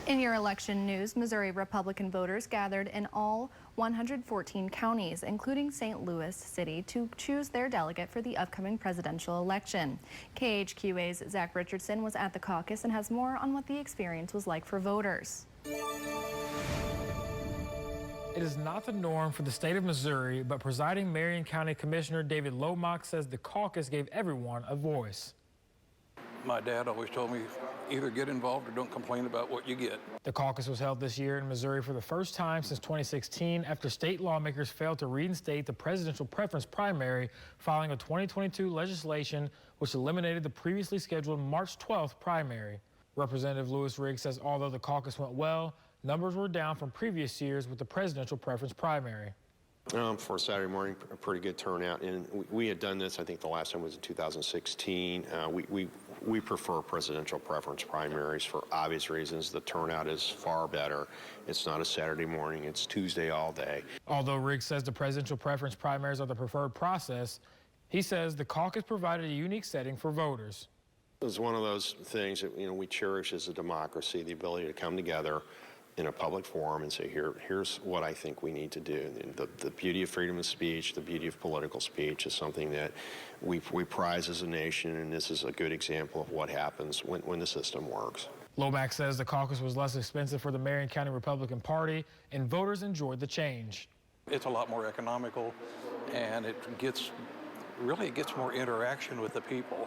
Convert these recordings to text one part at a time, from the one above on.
In your election news, Missouri Republican voters gathered in all 114 counties, including St. Louis City, to choose their delegate for the upcoming presidential election. KHQA's Zach Richardson was at the caucus and has more on what the experience was like for voters. It is not the norm for the state of Missouri, but presiding Marion County Commissioner David Lomax says the caucus gave everyone a voice. My dad always told me, either get involved or don't complain about what you get. The caucus was held this year in Missouri for the first time since 2016 after state lawmakers failed to reinstate the presidential preference primary following a 2022 legislation which eliminated the previously scheduled March 12th primary. Representative Lewis Riggs says although the caucus went well, numbers were down from previous years with the presidential preference primary. For Saturday morning, a pretty good turnout, and we had done this, I think the last time was in 2016. We prefer presidential preference primaries for obvious reasons. The turnout is far better. It's not a Saturday morning, it's Tuesday all day. Although Riggs says the presidential preference primaries are the preferred process, he says the caucus provided a unique setting for voters. It was one of those things that we cherish as a democracy, the ability to come together in a public forum and say, here's what I think we need to do. And the beauty of freedom of speech, the beauty of political speech is something that we prize as a nation, and this is a good example of what happens when the system works. Lomax says the caucus was less expensive for the Marion County Republican Party, and voters enjoyed the change. It's a lot more economical, and it gets more interaction with the people.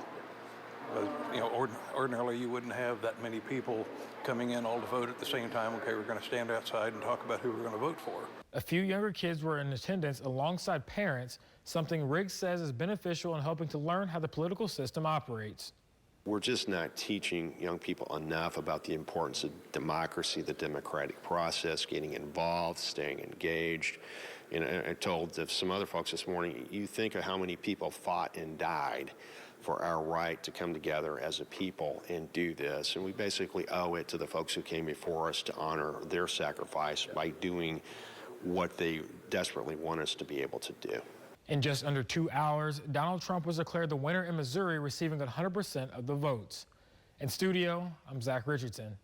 Ordinarily you wouldn't have that many people coming in all to vote at the same time. Okay, we're going to stand outside and talk about who we're going to vote for. A few younger kids were in attendance alongside parents, something Riggs says is beneficial in helping to learn how the political system operates. We're just not teaching young people enough about the importance of democracy, the democratic process, getting involved, staying engaged. And I told some other folks this morning, you think of how many people fought and died for our right to come together as a people and do this. And we basically owe it to the folks who came before us to honor their sacrifice by doing what they desperately want us to be able to do. In just under 2 hours, Donald Trump was declared the winner in Missouri, receiving 100% of the votes. In studio, I'm Zach Richardson.